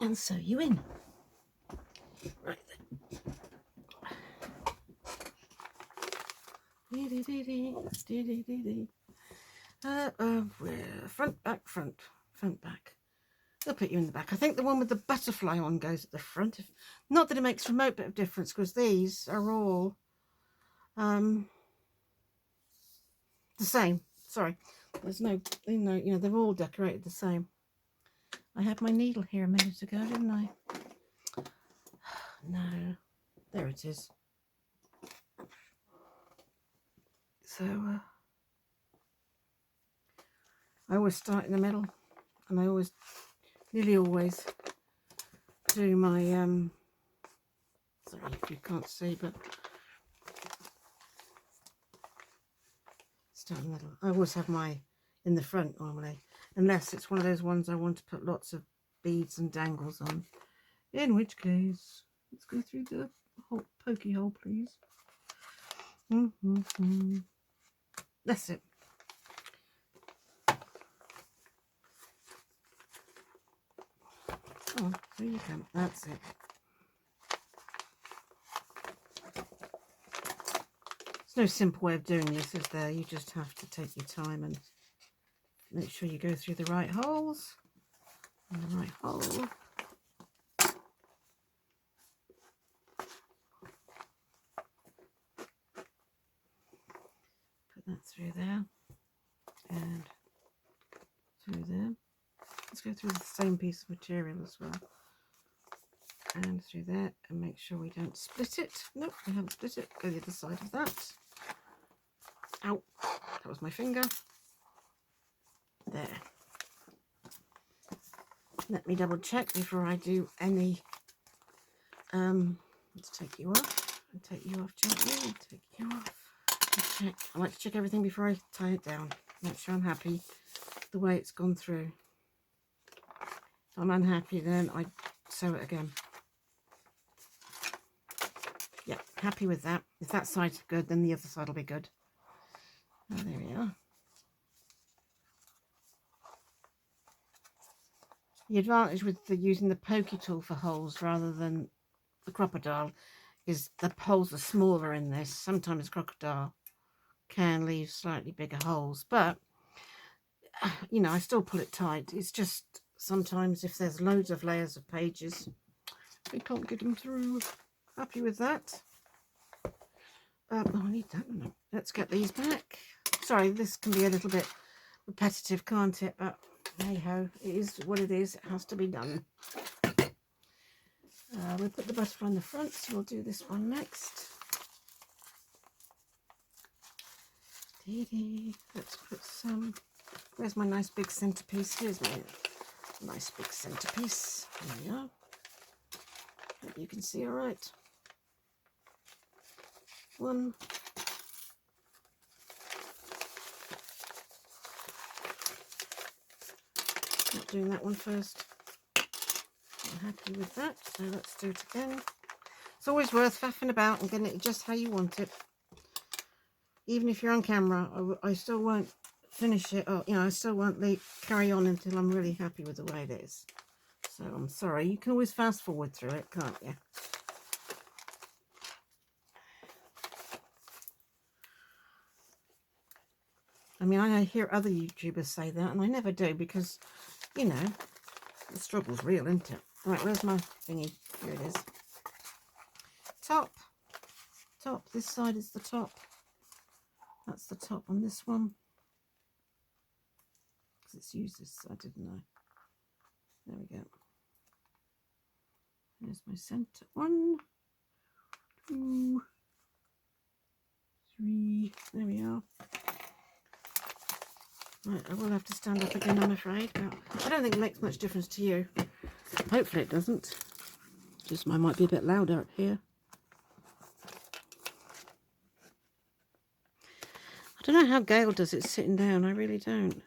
And sew you in. Right then. Front, back. They'll put you in the back. I think the one with the butterfly on goes at the front. Not that it makes a remote bit of difference because these are all the same. Sorry, there's no, you know, they're all decorated the same. I had my needle here a minute ago, didn't I? No, there it is. So I always start in the middle, and I always, nearly always, do my sorry if you can't see, but start in the middle. I always have my in the front normally, unless it's one of those ones I want to put lots of beads and dangles on, in which case let's go through the pokey hole, please. That's it. Oh, there you go. That's it. There's no simple way of doing this, is there? You just have to take your time and make sure you go through the right holes. And the right hole. Put that through there. And through there. Let's go through the same piece of material as well. And through there, and make sure we don't split it. Nope, we haven't split it. Go the other side of that. Ow, that was my finger. There. Let me double check before I do any. Let's take you off and take you off gently. Take you off. Check. I like to check everything before I tie it down. Make sure I'm happy the way it's gone through. If I'm unhappy, then I sew it again. Yeah, happy with that. If that side's good, then the other side will be good. Oh, there we are. The advantage with using the pokey tool for holes rather than the crocodile is the holes are smaller in this. Sometimes crocodile can leave slightly bigger holes, but you know, I still pull it tight. It's just sometimes if there's loads of layers of pages, we can't get them through. Happy with that. Oh, I need that. No. Let's get these back. Sorry, this can be a little bit repetitive, can't it? But hey ho, it is what it is. It has to be done. We'll put the butterfly on the front, so we'll do this one next. Let's put some. Where's my nice big centerpiece? Here's my nice big centerpiece. There we are. Hope you can see all right. One. Not doing that one first. I'm happy with that, so let's do it again. It's always worth faffing about and getting it just how you want it. Even if you're on camera, I still won't finish it, or, you know, I still won't carry on until I'm really happy with the way it is. So I'm sorry, you can always fast forward through it, can't you? I mean, I hear other YouTubers say that, and I never do because, you know, the struggle's real, isn't it? Right, where's my thingy? Here it is. Top. Top. This side is the top. That's the top on this one. Because it's used this side, didn't I? There we go. There's my centre. 1, 2, 3. There we are. Right, I will have to stand up again, I'm afraid. But I don't think it makes much difference to you. Hopefully it doesn't. Just might be a bit louder up here. I don't know how Gail does it sitting down. I really don't.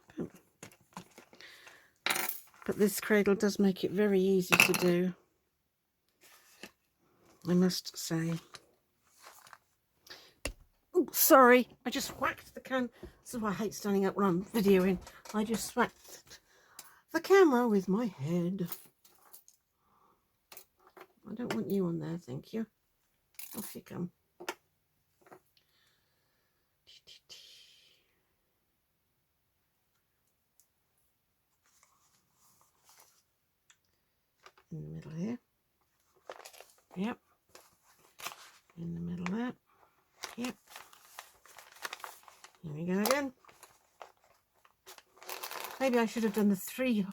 But this cradle does make it very easy to do, I must say. Oh, sorry. I just whacked the can. This is why I hate standing up when I'm videoing. I just whacked the camera with my head. I don't want you on there, thank you. Off you come. In the middle here. Yep. In the middle there. Yep. Here we go again. Maybe I should have done the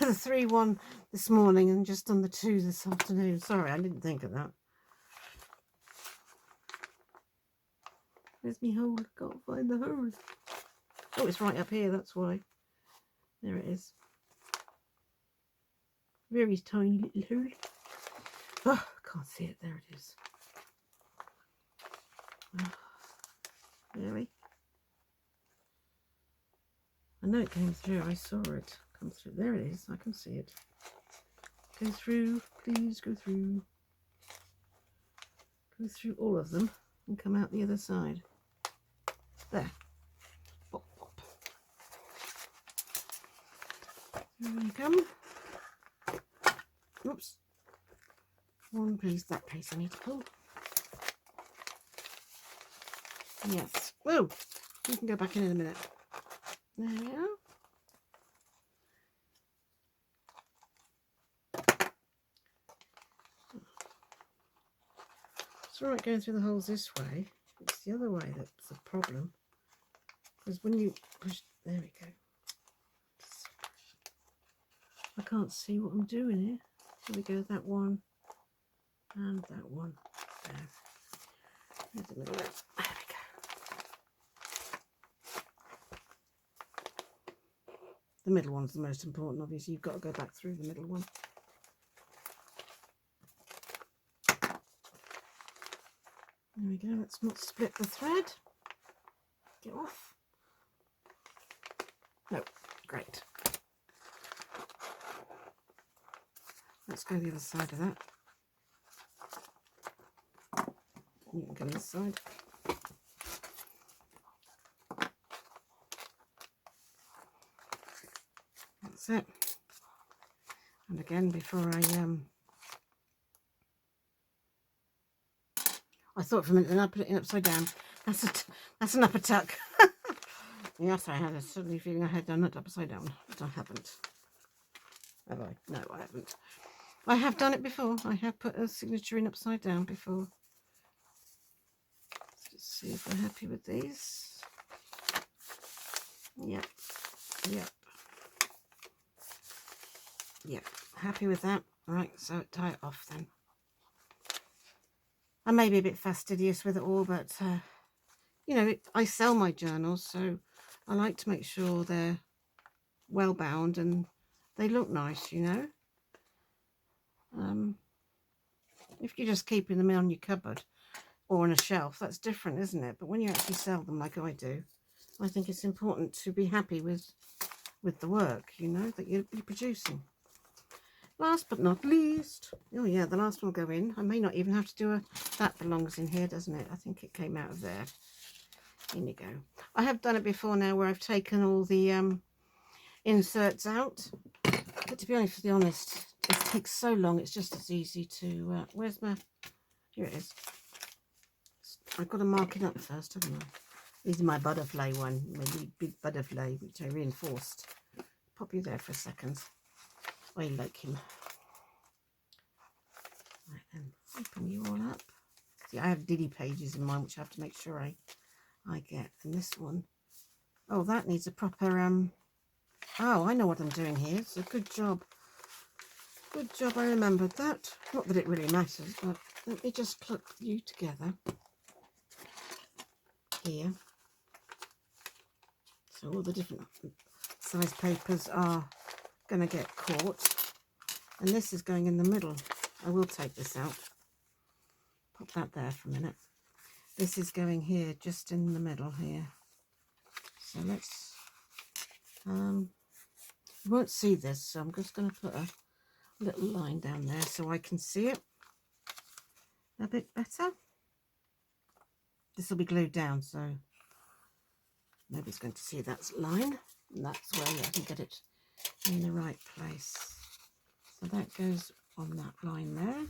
3-1 this morning and just done the 2 this afternoon. Sorry, I didn't think of that. Where's my hole? Can't find the hole. Oh, it's right up here, that's why. There it is. Very tiny little hole. Oh, can't see it. There it is. Oh, really? I know it came through. I saw it come through. There it is. I can see it. Go through. Please go through. Go through all of them and come out the other side. There. Pop, pop. Here we come. Oops. One piece, that piece I need to pull. Yes. Whoa! You can go back in a minute. There we are. It's alright going through the holes this way. It's the other way that's the problem. Because when you push, there we go. I can't see what I'm doing here. Here we go, that one and that one. There. There's the middle there. There we go. The middle one's the most important, obviously. You've got to go back through the middle one. There we go. Let's not split the thread. Get off. No, great. Let's go the other side of that. You can go this side. That's it. And again, before I thought for a minute, then I put it in upside down. That's an upper tuck. Yes, I had a suddenly feeling I had done it upside down, but I haven't. Have I? No, I haven't. I have done it before. I have put a signature in upside down before. Let's see if we're happy with these. Yep. Yep. Yep. Happy with that. Right, so tie it off then. I may be a bit fastidious with it all, but, you know, I sell my journals, so I like to make sure they're well bound and they look nice, you know. If you're just keeping them on your cupboard or on a shelf, that's different, isn't it? But when you actually sell them like I do, I think it's important to be happy with with the work, you know, that you'll be producing. Last but not least, oh yeah, the last one will go in. I may not even have to do a, that belongs in here, doesn't it? I think it came out of there. In you go. I have done it before now where I've taken all the inserts out. But to be honest, it takes so long, it's just as easy to, where's my, here it is. I've got to mark it up first, haven't I? This is my butterfly one, my big butterfly, which I reinforced. Pop you there for a second. I like him. Right then, open you all up. See, I have diddy pages in mine, which I have to make sure I get. And this one, oh, that needs a proper, oh, I know what I'm doing here. It's a good job. Good job I remembered that. Not that it really matters, but let me just clip you together. Here. So all the different size papers are going to get caught. And this is going in the middle. I will take this out. Pop that there for a minute. This is going here, just in the middle here. So let's, you won't see this, so I'm just going to put a little line down there so I can see it a bit better. This will be glued down, so nobody's going to see that line. And that's where I can get it in the right place. So that goes on that line there.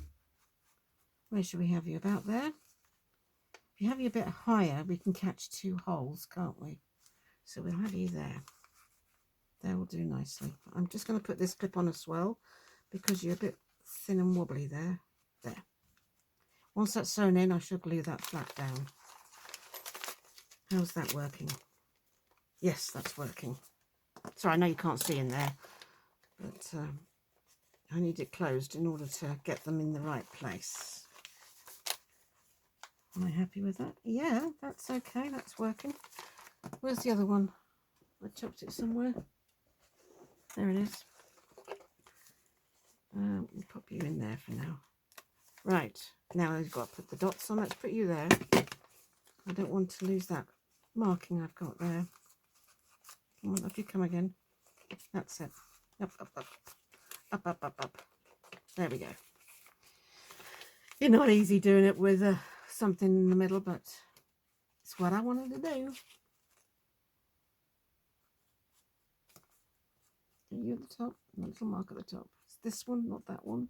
Where should we have you? About there? If you have you a bit higher, we can catch two holes, can't we? So we'll have you there. There will do nicely. I'm just going to put this clip on as well because you're a bit thin and wobbly there. There. Once that's sewn in, I should glue that flat down. How's that working? Yes, that's working. Sorry, I know you can't see in there, but I need it closed in order to get them in the right place. Am I happy with that? Yeah, that's okay. That's working. Where's the other one? I chopped it somewhere. There it is. We'll pop you in there for now. Right, now I've got to put the dots on. Let's put you there. I don't want to lose that marking I've got there. Come on, up you come again. That's it. Up, up, up. Up, up, up, up. There we go. It's not easy doing it with something in the middle, but it's what I wanted to do. Are you at the top? A little mark at the top. It's this one, not that one.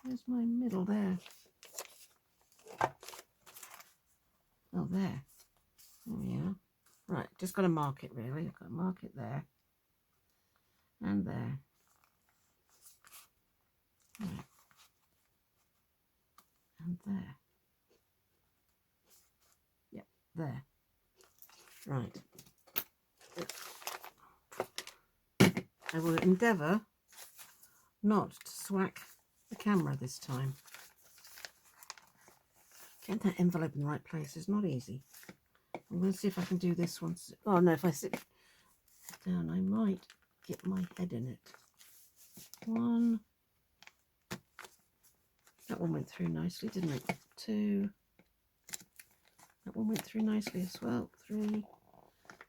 Where's my middle there? Oh, there. There we are. Right, just got to mark it really. I've got to mark it there. And there. Right. And there. Yep, there. Right. I will endeavour not to swack the camera this time. Getting that envelope in the right place is not easy. I'm going to see if I can do this one. Oh no, if I sit down I might get my head in it. One. That one went through nicely, didn't it? Two. That one went through nicely as well. Three.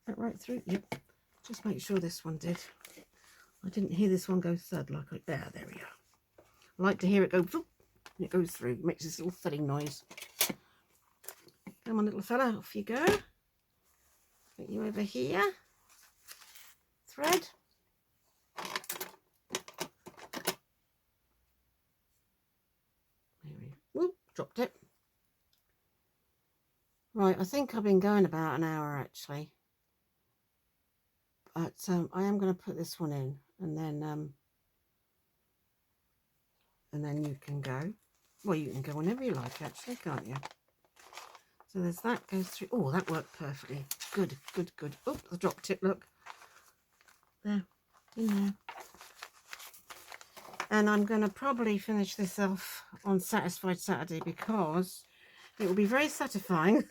That right through? Yep. Just make sure this one did. I didn't hear this one go thud like there we go. I like to hear it go and it goes through. It makes this little thudding noise. Come on, little fella, off you go. Put you over here. Thread. There we go. Whoop, dropped it. Right, I think I've been going about an hour actually. But I am going to put this one in and then you can go. Well, you can go whenever you like actually, can't you? So there's that goes through. Oh, that worked perfectly. Good, good, good. Oh, I dropped it, look. There, in there. And I'm going to probably finish this off on Satisfied Saturday because it will be very satisfying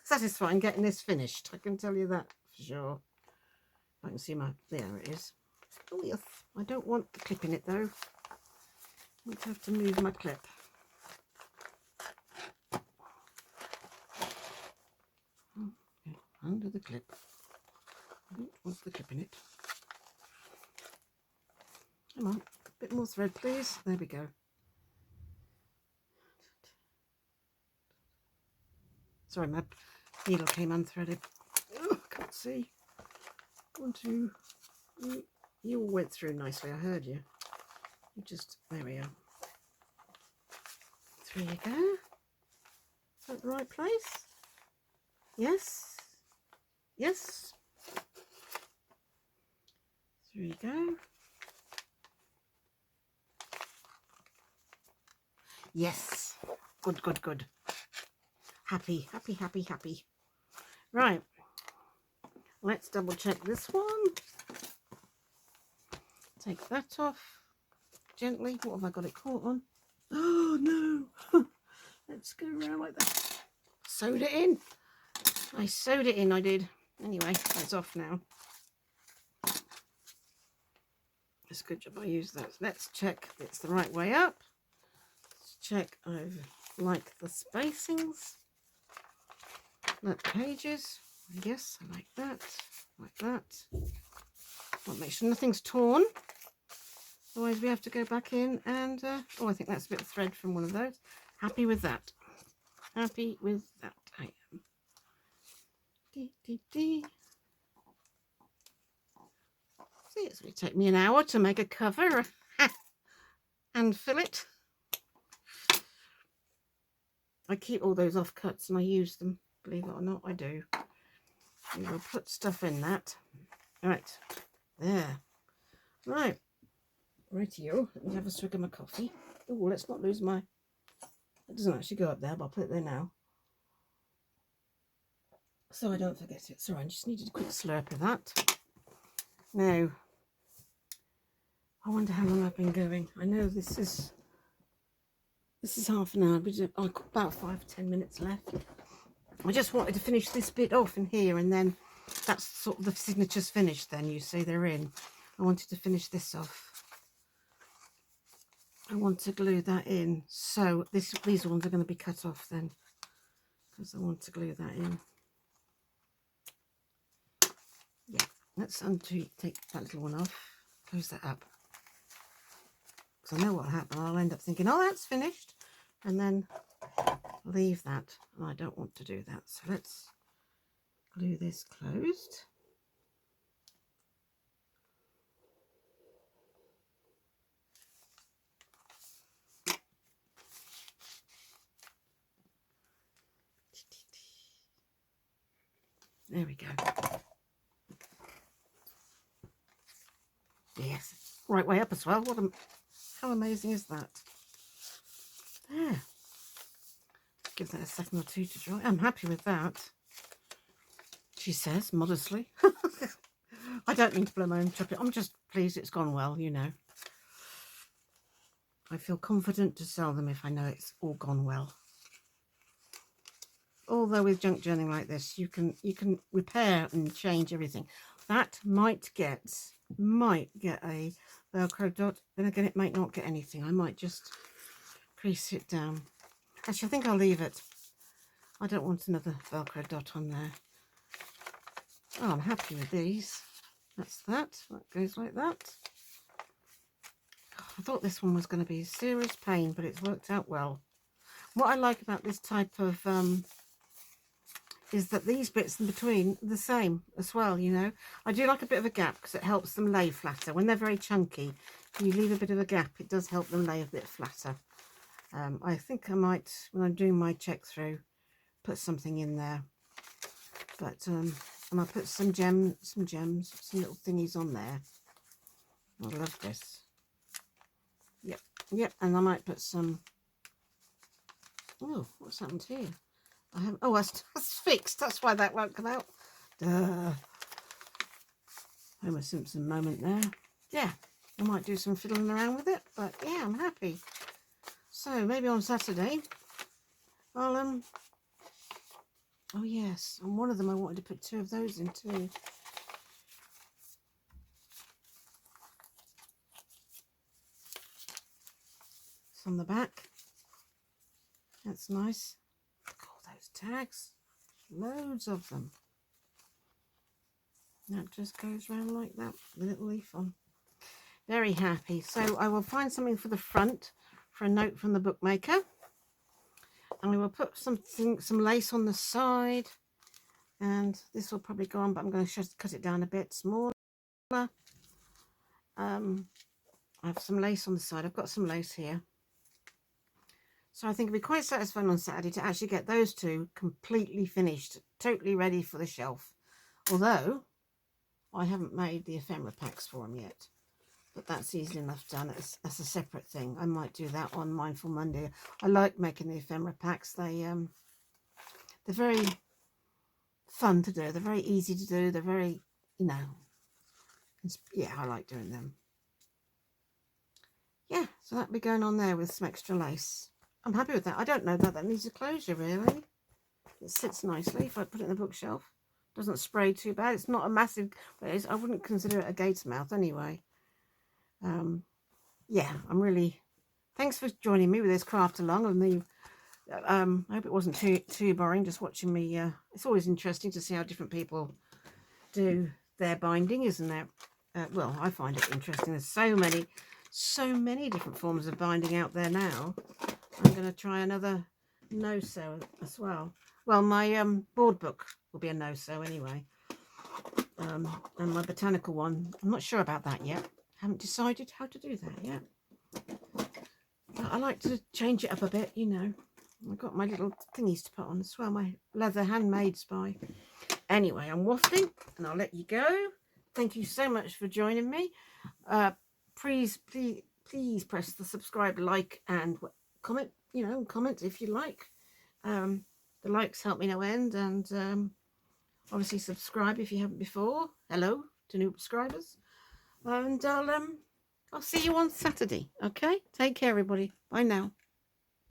getting this finished. I can tell you that for sure. I can see my, there it is. Oh yes, I don't want the clip in it though. I might have to move my clip. Okay, under the clip. I don't want the clip in it. Come on, a bit more thread, please. There we go. Sorry, my needle came unthreaded. Oh, I can't see. 1, 2. You all went through nicely. I heard you. You just, there we are. 3 you go. Is that the right place? Yes. Yes. 3 you go. Yes. Good, good, good. Happy, happy, happy, happy. Right. Let's double check this one. Take that off gently. What have I got it caught on? Oh no. Let's go around like that. Sewed it in. I sewed it in, I did. Anyway, it's off now. It's a good job I used that. Let's check it's the right way up. Let's check I like the spacings. Like pages. Yes, I like that. Like that. Want to make sure nothing's torn. Otherwise we have to go back in and oh, I think that's a bit of thread from one of those. Happy with that. Happy with that I am. See, it's going to take me an hour to make a cover and fill it. I keep all those offcuts and I use them. Believe it or not, I do. We will put stuff in that. Right, there. Right, rightio. Let me have a swig of my coffee. Oh, let's not lose my. It doesn't actually go up there, but I'll put it there now, so I don't forget it. Sorry, I just needed a quick slurp of that. Now, I wonder how long I've been going. I know this is half an hour, but I've got about 5 or 10 minutes left. I just wanted to finish this bit off in here, and then that's sort of the signatures finished. Then you see they're in. I wanted to finish this off. I want to glue that in. So these ones are going to be cut off then, because I want to glue that in. Yeah, let's take that little one off. Close that up. Because I know what will happen. I'll end up thinking, oh, that's finished, and then leave that, and I don't want to do that. So let's glue this closed. There we go. Yes, right way up as well. How amazing is that? There. Give that a second or two to dry. I'm happy with that, she says modestly. I don't mean to blow my own trumpet. I'm just pleased it's gone well, you know. I feel confident to sell them if I know it's all gone well. Although with junk journaling like this, you can repair and change everything. That might get a Velcro dot. Then again, it might not get anything. I might just crease it down. Actually, I think I'll leave it. I don't want another Velcro dot on there. Oh, I'm happy with these. That's that. That goes like that. I thought this one was going to be a serious pain, but it's worked out well. What I like about this type of is that these bits in between are the same as well, you know. I do like a bit of a gap because it helps them lay flatter. When they're very chunky, you leave a bit of a gap, it does help them lay a bit flatter. I think I might, when I'm doing my check through, put something in there. But and I'll put some gems, some little thingies on there. I love this. Yep, and I might put some. Oh, what's happened here? I have. Oh, that's fixed. That's why that won't come out. Duh. Homer Simpson moment there. Yeah, I might do some fiddling around with it, but yeah, I'm happy. So maybe on Saturday, I'll oh yes, on one of them I wanted to put 2 of those in too. It's on the back. That's nice. Look at all those tags. Loads of them. That just goes round like that, with a little leaf on. Very happy. So I will find something for the front for a note from the bookmaker. And we will put some lace on the side. And this will probably go on, but I'm going to just cut it down a bit smaller. I have some lace on the side. I've got some lace here. So I think it'll be quite satisfying on Saturday to actually get those two completely finished, totally ready for the shelf. Although I haven't made the ephemera packs for them yet, but that's easily enough done. That's a separate thing. I might do that on Mindful Monday. I like making the ephemera packs. They're very fun to do. They're very easy to do. They're very, you know, yeah, I like doing them. Yeah, so that'll be going on there with some extra lace. I'm happy with that. I don't know that needs a closure, really. It sits nicely if I put it in the bookshelf. Doesn't spray too bad. It's not a massive, but I wouldn't consider it a gator mouth anyway. Yeah, I'm really, thanks for joining me with this craft along. And I hope it wasn't too boring just watching me. It's always interesting to see how different people do their binding, isn't it? Well, I find it interesting. There's so many different forms of binding out there now. I'm going to try another no-sew as well. Well, my board book will be a no-sew anyway. And my botanical one, I'm not sure about that yet. Haven't decided how to do that yet. But I like to change it up a bit, you know. I've got my little thingies to put on as well, my leather handmade spy. Anyway, I'm waffling and I'll let you go. Thank you so much for joining me. Please press the subscribe, like, and comment, you know, comment if you like. The likes help me no end, and obviously subscribe if you haven't before. Hello to new subscribers. And I'll see you on Saturday. Okay, take care everybody. Bye now.